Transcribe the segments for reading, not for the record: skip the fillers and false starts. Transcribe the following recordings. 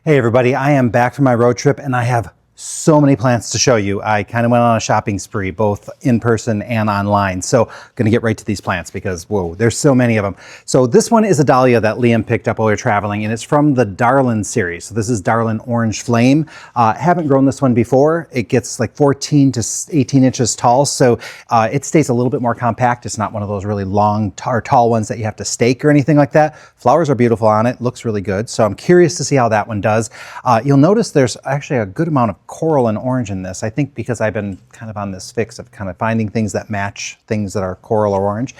Hey everybody, I am back from my road trip and I have so many plants to show you. I kind of went on a shopping spree, both in person and online. So I'm gonna get right to these plants because, whoa, there's so many of them. So this one is a dahlia that Liam picked up while we were traveling, and it's from the Darlin series. So this is Darlin Orange Flame. Haven't grown this one before. It gets like 14 to 18 inches tall. So it stays a little bit more compact. It's not one of those really long or tall ones that you have to stake or anything like that. Flowers are beautiful on it, looks really good. So I'm curious to see how that one does. You'll notice there's actually a good amount of coral and orange in this. I think because I've been kind of on this fix of kind of finding things that match things that are coral or orange.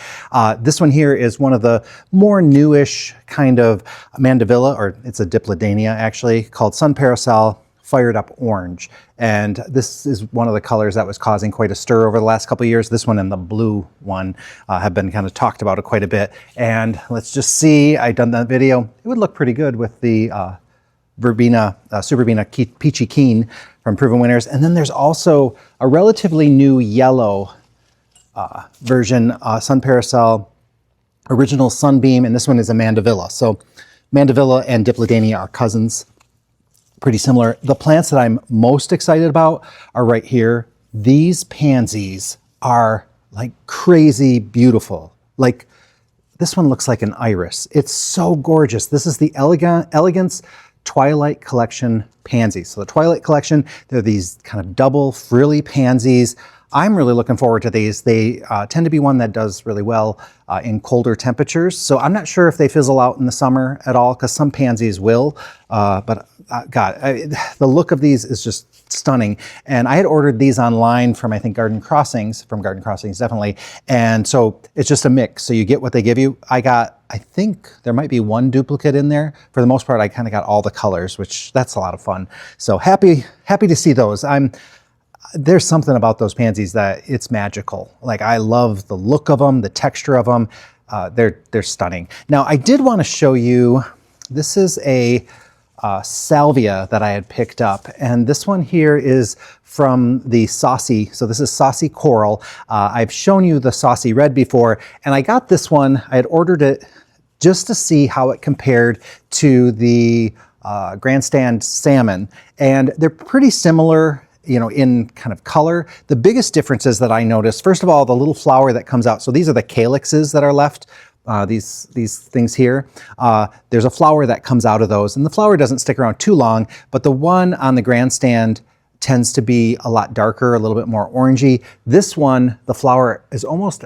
This one here is one of the more newish kind of Mandevilla, or it's a Dipladenia actually, called Sun Parasol Fired Up Orange. And this is one of the colors that was causing quite a stir over the last couple of years. This one and the blue one have been kind of talked about it quite a bit. And let's just see, I've done that video. It would look pretty good with the Superbena Peachy Keen from Proven Winners. And then there's also a relatively new yellow version, Sun Parasol Original Sunbeam, and this one is a Mandevilla. So Mandevilla and Dipladenia are cousins, pretty similar. The plants that I'm most excited about are right here. These pansies are like crazy beautiful. Like this one looks like an iris. It's so gorgeous. This is the Elegance Twilight Collection pansies. So the Twilight Collection, they're these kind of double frilly pansies. I'm really looking forward to these. They tend to be one that does really well in colder temperatures. So I'm not sure if they fizzle out in the summer at all, because some pansies will, but God, the look of these is just stunning. And I had ordered these online from, I think, Garden Crossings definitely. And so it's just a mix. So you get what they give you. I think there might be one duplicate in there. For the most part, I kind of got all the colors, which that's a lot of fun. So happy to see those. There's something about those pansies that it's magical. Like I love the look of them, the texture of them. They're stunning. Now I did want to show you, this is a Salvia that I had picked up. And this one here is from the Saucy. So this is Saucy Coral. I've shown you the Saucy Red before, and I got this one, I had ordered it just to see how it compared to the Grandstand Salmon. And they're pretty similar, you know, in kind of color. The biggest differences that I noticed, first of all, the little flower that comes out. So these are the calyxes that are left, these things here. There's a flower that comes out of those, and the flower doesn't stick around too long, but the one on the Grandstand tends to be a lot darker, a little bit more orangey. This one, the flower is almost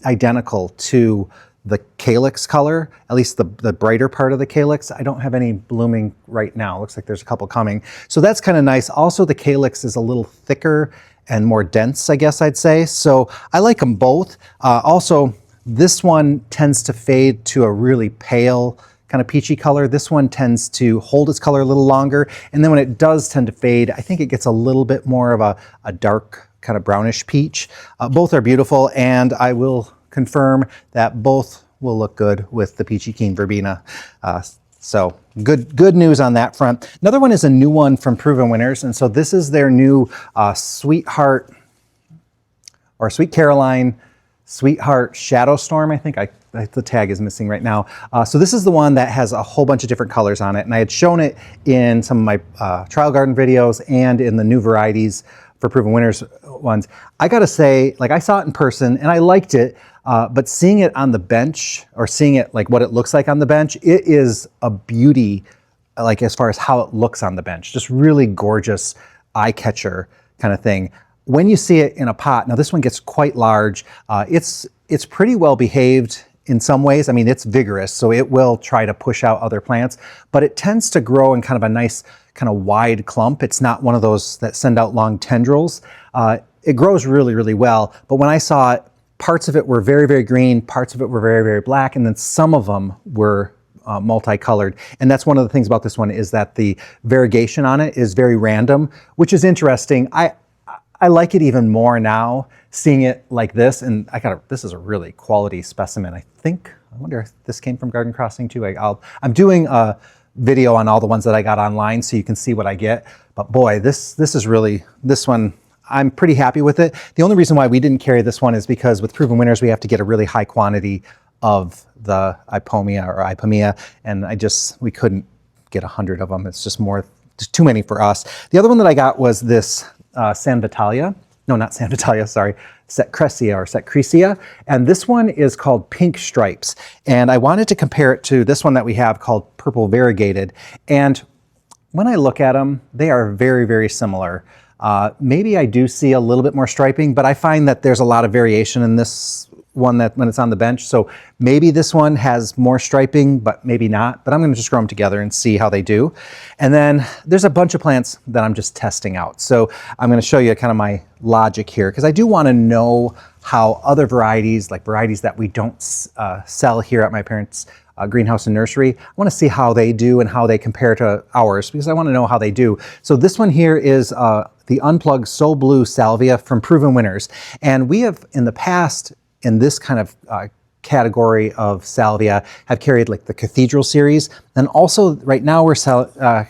identical to the calyx color, at least the brighter part of the calyx. I don't have any blooming right now. Looks like there's a couple coming. So that's kind of nice. Also, the calyx is a little thicker and more dense, I guess I'd say. So I like them both. Also, this one tends to fade to a really pale kind of peachy color. This one tends to hold its color a little longer. And then when it does tend to fade, I think it gets a little bit more of a dark kind of brownish peach. Both are beautiful, and I will confirm that both will look good with the Peachy Keen Verbena. So good news on that front. Another one is a new one from Proven Winners. And so this is their new Sweetheart, or Sweet Caroline, Sweetheart Shadowstorm, I think. The tag is missing right now. So this is the one that has a whole bunch of different colors on it. And I had shown it in some of my trial garden videos and in the new varieties for Proven Winners ones. I gotta say, like, I saw it in person and I liked it, but seeing it on the bench, or seeing it like what it looks like on the bench, it is a beauty, like as far as how it looks on the bench. Just really gorgeous eye catcher kind of thing. When you see it in a pot, now this one gets quite large. It's pretty well behaved in some ways. I mean, it's vigorous, so it will try to push out other plants, but it tends to grow in kind of a nice kind of wide clump. It's not one of those that send out long tendrils. It grows really, really well, but when I saw it, parts of it were very, very green, parts of it were very, very black, and then some of them were multicolored. And that's one of the things about this one, is that the variegation on it is very random, which is interesting. I like it even more now, seeing it like this. And this is a really quality specimen. I wonder if this came from Garden Crossing too. I'm doing a video on all the ones that I got online so you can see what I get. But boy, this one, I'm pretty happy with it. The only reason why we didn't carry this one is because with Proven Winners, we have to get a really high quantity of the IPOMOEA or IPOMOEA, and we couldn't get 100 of them. It's just too many for us. The other one that I got was this San Vitalia. No, not San Vitalia, sorry. SETCREASEA or SETCREASEA. And this one is called Pink Stripes. And I wanted to compare it to this one that we have called Purple Variegated. And when I look at them, they are very, very similar. Maybe I do see a little bit more striping, but I find that there's a lot of variation in this one that when it's on the bench. So maybe this one has more striping, but maybe not. But I'm going to just grow them together and see how they do. And then there's a bunch of plants that I'm just testing out. So I'm going to show you kind of my logic here, because I do want to know how other varieties, like varieties that we don't sell here at my parents' greenhouse and nursery, I want to see how they do and how they compare to ours, because I want to know how they do. So this one here is the Unplugged So Blue Salvia from Proven Winners. And we have in the past, in this kind of category of salvia, have carried like the Cathedral series. And also right now we're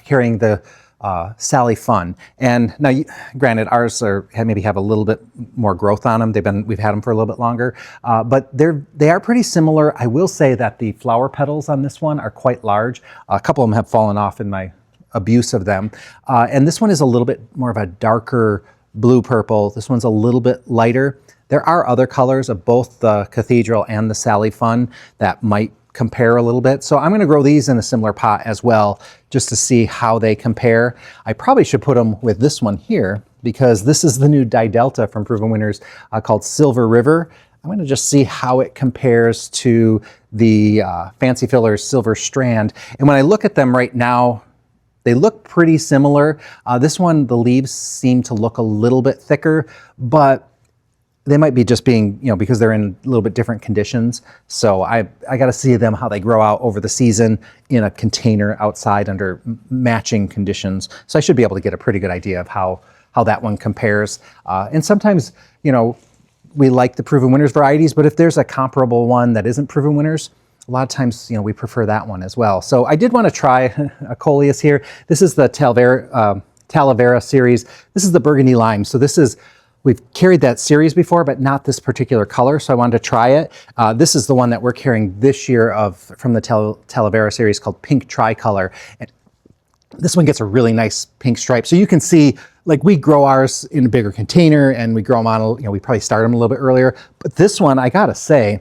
carrying the Sallyfun. And now, granted, ours maybe have a little bit more growth on them. We've had them for a little bit longer, but they are pretty similar. I will say that the flower petals on this one are quite large. A couple of them have fallen off in my abuse of them. And this one is a little bit more of a darker blue purple. This one's a little bit lighter. There are other colors of both the Cathedral and the Sallyfun that might compare a little bit. So I'm going to grow these in a similar pot as well, just to see how they compare. I probably should put them with this one here, because this is the new DIDELTA from Proven Winners called Silver River. I'm going to just see how it compares to the Fancy Fillers Silver Strand. And when I look at them right now, they look pretty similar. This one, the leaves seem to look a little bit thicker, but they might be just being, because they're in a little bit different conditions. So I got to see them, how they grow out over the season in a container outside under matching conditions. So I should be able to get a pretty good idea of how that one compares. And sometimes, we like the Proven Winners varieties, but if there's a comparable one that isn't Proven Winners, a lot of times, we prefer that one as well. So I did want to try a COLEUS here. This is the Talavera series. This is the Burgundy Lime. So we've carried that series before, but not this particular color, so I wanted to try it. This is the one that we're carrying this year from the Talavera series called Pink Tricolor. And this one gets a really nice pink stripe. So you can see, like, we grow ours in a bigger container and we grow them on, we probably start them a little bit earlier. But this one, I gotta say,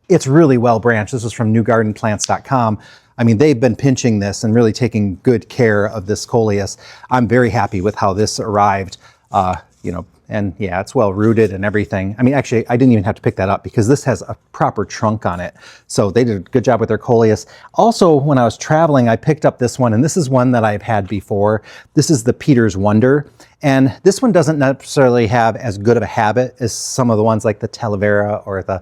it's really well branched. This was from newgardenplants.com. I mean, they've been pinching this and really taking good care of this COLEUS. I'm very happy with how this arrived. And yeah, it's well rooted and everything. I mean, actually, I didn't even have to pick that up because this has a proper trunk on it. So they did a good job with their COLEUS. Also, when I was traveling, I picked up this one, and this is one that I've had before. This is the Peter's Wonder. And this one doesn't necessarily have as good of a habit as some of the ones like the Talavera or the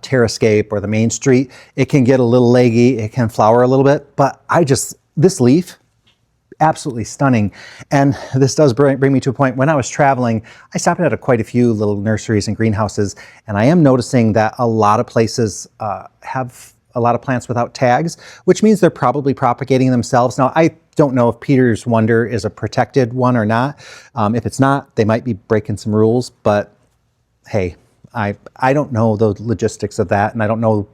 Terrascape or the Main Street. It can get a little leggy, it can flower a little bit, but this leaf, absolutely stunning. And this does bring me to a point. When I was traveling, I stopped at quite a few little nurseries and greenhouses, and I am noticing that a lot of places have a lot of plants without tags, which means they're probably propagating themselves. Now, I don't know if Peter's Wonder is a protected one or not. If it's not, they might be breaking some rules, but hey, I don't know the logistics of that, and I don't know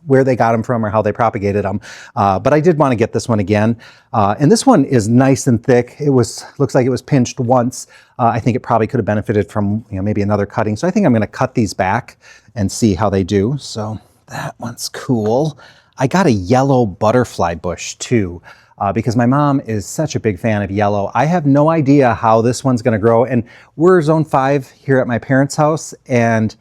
where they got them from or how they propagated them. But I did want to get this one again. And this one is nice and thick. Looks like it was pinched once. I think it probably could have benefited from maybe another cutting. So I think I'm going to cut these back and see how they do. So that one's cool. I got a yellow butterfly bush too, because my mom is such a big fan of yellow. I have no idea how this one's going to grow. And we're zone 5 here at my parents' house, and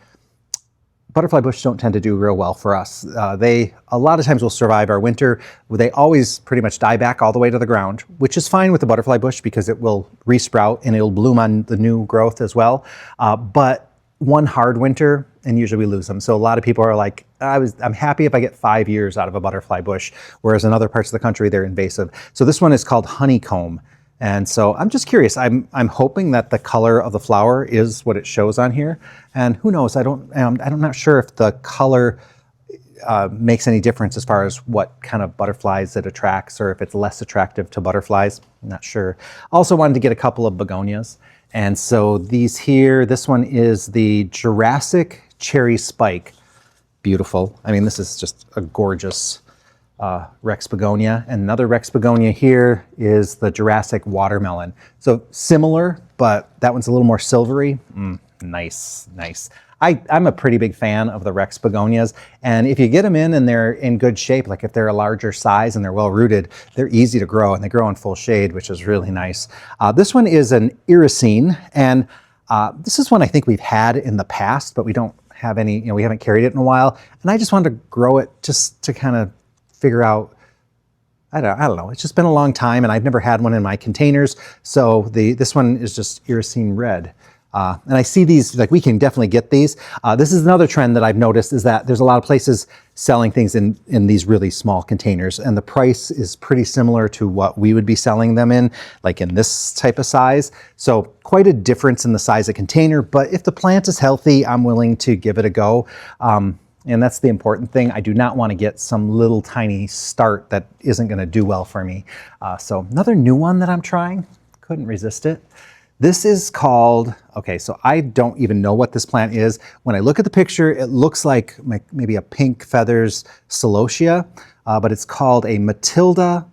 butterfly bush don't tend to do real well for us. They a lot of times will survive our winter. They always pretty much die back all the way to the ground, which is fine with the butterfly bush because it will resprout and it'll bloom on the new growth as well. But one hard winter and usually we lose them. So a lot of people are like, I'm happy if I get 5 years out of a butterfly bush, whereas in other parts of the country they're invasive. So this one is called Honeycomb. And so I'm just curious. I'm hoping that the color of the flower is what it shows on here. And who knows? I'm not sure if the color makes any difference as far as what kind of butterflies it attracts, or if it's less attractive to butterflies. I'm not sure. Also wanted to get a couple of begonias. And so these here, this one is the Jurassic Cherry Spike. Beautiful. I mean, this is just a gorgeous Rex begonia. And another Rex begonia here is the Jurassic watermelon. So similar, but that one's a little more silvery. Nice, nice. I'm a pretty big fan of the Rex begonias, and if you get them in and they're in good shape, like if they're a larger size and they're well rooted, they're easy to grow and they grow in full shade, which is really nice. This one is an irisine, and this is one I think we've had in the past, but we don't have any, we haven't carried it in a while, and I just wanted to grow it just to kind of figure out, I don't know. It's just been a long time, and I've never had one in my containers, so this one is just irisine red. And I see these, like we can definitely get these. This is another trend that I've noticed, is that there's a lot of places selling things in these really small containers, and the price is pretty similar to what we would be selling them in, like in this type of size. So quite a difference in the size of container, but if the plant is healthy, I'm willing to give it a go. And that's the important thing. I do not want to get some little tiny start that isn't going to do well for me. So another new one that I'm trying, couldn't resist it. This is called, okay, so I don't even know what this plant is. When I look at the picture, it looks like maybe a pink feathers celosia, but it's called a Matilda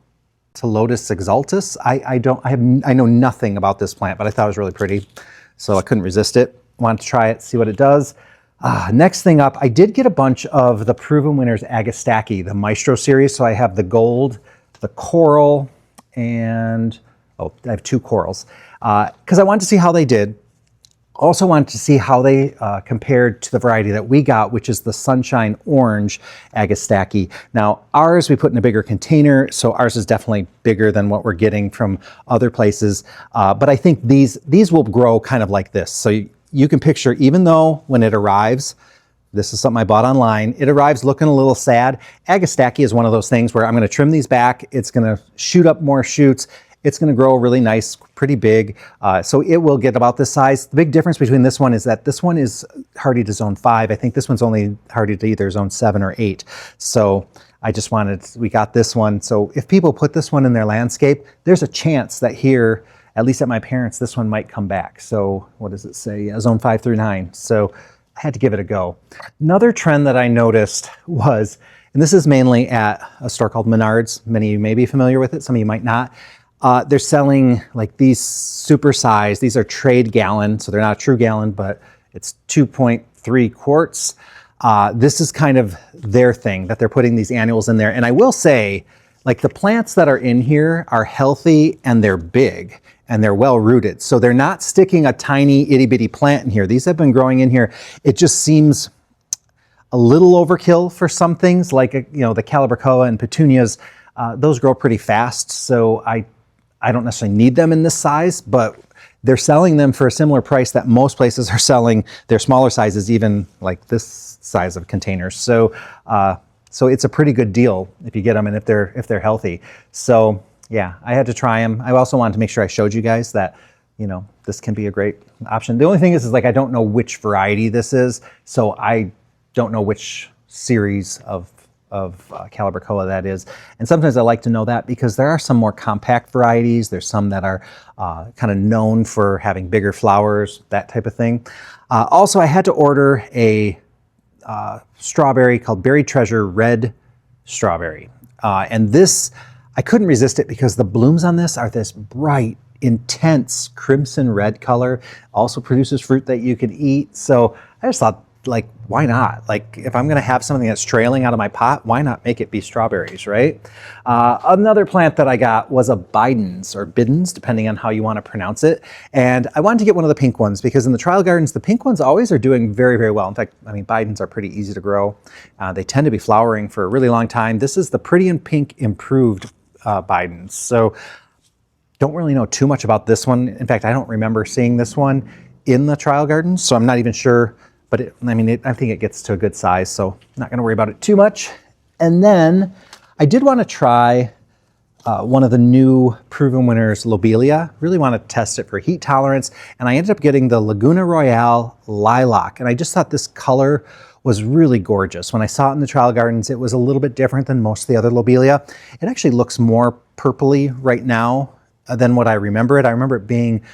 Telotus exaltus. I know nothing about this plant, but I thought it was really pretty, so I couldn't resist it. Wanted to try it, see what it does. Next thing up, I did get a bunch of the Proven Winners Agastache, the Maestro series. So I have the gold, the coral, and I have 2 corals. Because I wanted to see how they did. Also wanted to see how they compared to the variety that we got, which is the Sunshine Orange Agastache. Now ours we put in a bigger container, so ours is definitely bigger than what we're getting from other places. But I think these will grow kind of like this. So you can picture, even though when it arrives, this is something I bought online, it arrives looking a little sad. Agastache is one of those things where I'm going to trim these back. It's going to shoot up more shoots. It's going to grow really nice, pretty big. So it will get about this size. The big difference between this one is that this one is hardy to zone 5. I think this one's only hardy to either zone 7 or 8. So I just we got this one. So if people put this one in their landscape, there's a chance that here, at least at my parents', this one might come back. So what does it say? Yeah, zone 5 through 9. So I had to give it a go. Another trend that I noticed was, and this is mainly at a store called Menards. Many of you may be familiar with it, some of you might not. They're selling like these super size. These are trade gallon, so they're not a true gallon, but it's 2.3 quarts. This is kind of their thing, that they're putting these annuals in there. And I will say, like the plants that are in here are healthy and they're big and they're well rooted. So they're not sticking a tiny itty bitty plant in here. These have been growing in here. It just seems a little overkill for some things, like the Calibrachoa and petunias. Those grow pretty fast, so I don't necessarily need them in this size, but they're selling them for a similar price that most places are selling their smaller sizes, even like this size of containers. So so it's a pretty good deal if you get them and if they're healthy. So yeah, I had to try them. I also wanted to make sure I showed you guys that, this can be a great option. The only thing is like I don't know which variety this is, so I don't know which series of Calibrachoa that is. And sometimes I like to know that because there are some more compact varieties. There's some that are kind of known for having bigger flowers, that type of thing. Also, I had to order a strawberry called Berry Treasure Red Strawberry. And this, I couldn't resist it because the blooms on this are this bright, intense crimson red color. Also produces fruit that you can eat. So I just thought, like, why not? Like, if I'm gonna have something that's trailing out of my pot, why not make it be strawberries, right? Another plant that I got was a Bidens, or Bidens, depending on how you want to pronounce it. And I wanted to get one of the pink ones because in the trial gardens, the pink ones always are doing very, very well. In fact, I mean, Bidens are pretty easy to grow. They tend to be flowering for a really long time. This is the Pretty and Pink Improved Bidens. So don't really know too much about this one. In fact, I don't remember seeing this one in the trial gardens, so I'm not even sure. But I think it gets to a good size, so not going to worry about it too much. And then I did want to try one of the new Proven Winners Lobelia. Really want to test it for heat tolerance. And I ended up getting the Laguna Royale Lilac. And I just thought this color was really gorgeous. When I saw it in the trial gardens, it was a little bit different than most of the other Lobelia. It actually looks more purpley right now than what I remember it. I remember it being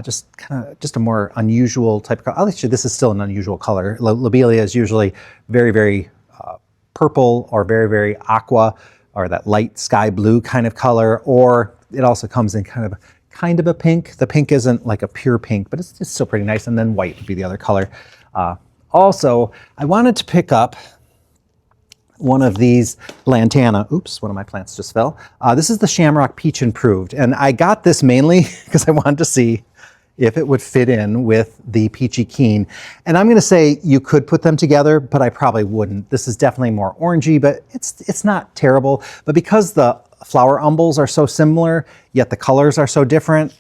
just a more unusual type of color. Actually, this is still an unusual color. Lobelia is usually very, very purple or very, very aqua, or that light sky blue kind of color, or it also comes in kind of a pink. The pink isn't like a pure pink, but it's still pretty nice. And then white would be the other color. Also, I wanted to pick up one of these lantana. Oops, one of my plants just fell. This is the Shamrock Peach Improved. And I got this mainly because I wanted to see if it would fit in with the Peachy Keen. And I'm gonna say you could put them together, but I probably wouldn't. This is definitely more orangey, but it's not terrible. But because the flower umbels are so similar, yet the colors are so different,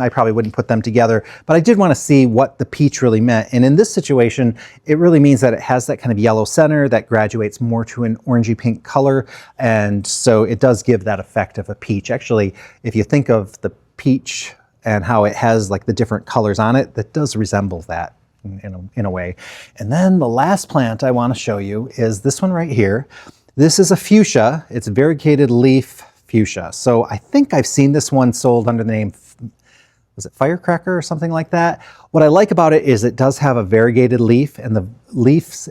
I probably wouldn't put them together. But I did want to see what the peach really meant. And in this situation, it really means that it has that kind of yellow center that graduates more to an orangey pink color. And so it does give that effect of a peach. Actually, if you think of the peach and how it has like the different colors on it, that does resemble that in a way. And then the last plant I want to show you is this one right here. This is a fuchsia. It's variegated leaf fuchsia. So I think I've seen this one sold under the name, was it Firecracker or something like that? What I like about it is it does have a variegated leaf, and the leaves,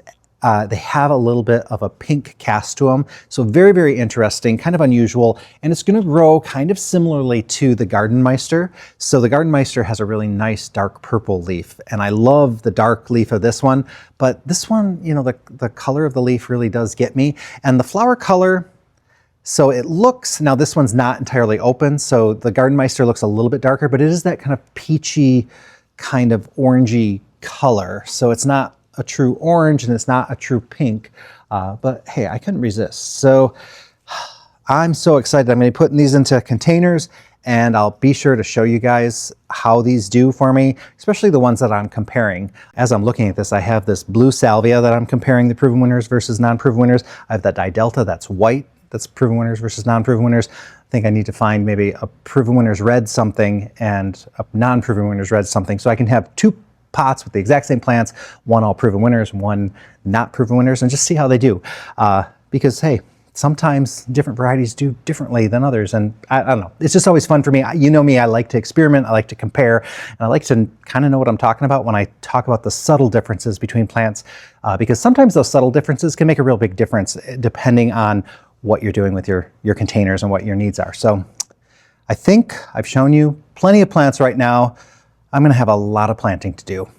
they have a little bit of a pink cast to them. So very, very interesting, kind of unusual. And it's gonna grow kind of similarly to the Gardenmeister. So the Gardenmeister has a really nice dark purple leaf. And I love the dark leaf of this one, but this one, you know, the color of the leaf really does get me. And the flower color, so it looks, now this one's not entirely open, so the Gardenmeister looks a little bit darker, but it is that kind of peachy, kind of orangey color. So it's not a true orange and it's not a true pink, but hey, I couldn't resist. So I'm so excited. I'm gonna be putting these into containers, and I'll be sure to show you guys how these do for me, especially the ones that I'm comparing. As I'm looking at this, I have this blue salvia that I'm comparing the proven winners versus non-proven winners. I have that DIDELTA that's white, that's proven winners versus non-proven winners. I think I need to find maybe a proven winners red something and a non-proven winners red something, so I can have two pots with the exact same plants, one all proven winners, one not proven winners, and just see how they do. Because hey, sometimes different varieties do differently than others, and I don't know, it's just always fun for me. You know me, I like to experiment, I like to compare, and I like to kind of know what I'm talking about when I talk about the subtle differences between plants, because sometimes those subtle differences can make a real big difference depending on what you're doing with your containers and what your needs are. So I think I've shown you plenty of plants right now. I'm gonna have a lot of planting to do.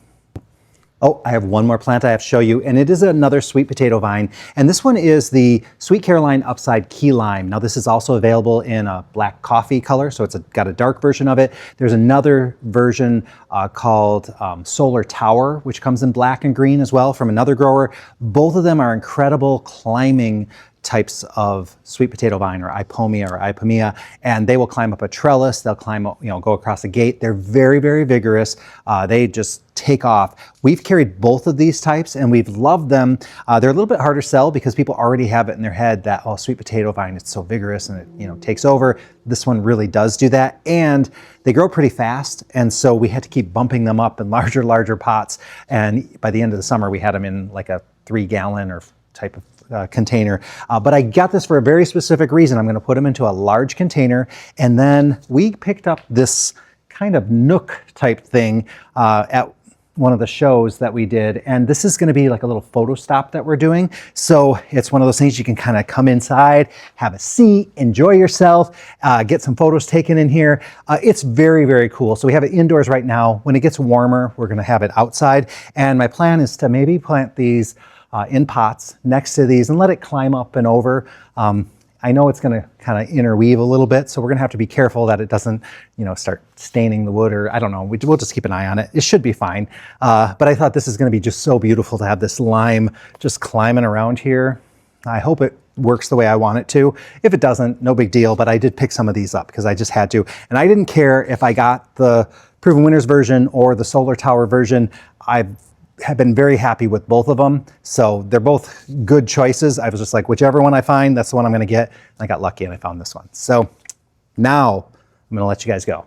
Oh, I have one more plant I have to show you, and it is another sweet potato vine. And this one is the Sweet Caroline Upside Key Lime. Now this is also available in a black coffee color, so it's got a dark version of it. There's another version called Solar Tower, which comes in black and green as well from another grower. Both of them are incredible climbing types of sweet potato vine, or IPOMOEA or IPOMOEA, and they will climb up a trellis, they'll climb up, you know, go across a gate. They're very, very vigorous. They just take off. We've carried both of these types and we've loved them. They're a little bit harder to sell because people already have it in their head that, oh, sweet potato vine, it's so vigorous and it, you know, takes over. This one really does do that, and they grow pretty fast, and so we had to keep bumping them up in larger pots, and by the end of the summer we had them in like a 3-gallon or type of container. But I got this for a very specific reason. I'm gonna put them into a large container, and then we picked up this kind of nook type thing at one of the shows that we did, and this is gonna be like a little photo stop that we're doing. So it's one of those things you can kind of come inside, have a seat, enjoy yourself, get some photos taken in here. It's very, very cool. So we have it indoors right now. When it gets warmer, we're gonna have it outside, and my plan is to maybe plant these in pots next to these and let it climb up and over. I know it's gonna kind of interweave a little bit, so we're gonna have to be careful that it doesn't, you know, start staining the wood, or I don't know, we'll just keep an eye on it. It should be fine. But I thought this is gonna be just so beautiful to have this lime just climbing around here. I hope it works the way I want it to. If it doesn't, no big deal, but I did pick some of these up because I just had to. And I didn't care if I got the Proven Winners version or the Solar Tower version. I have been very happy with both of them. So they're both good choices. I was just like, whichever one I find, that's the one I'm gonna get. And I got lucky and I found this one. So now I'm gonna let you guys go.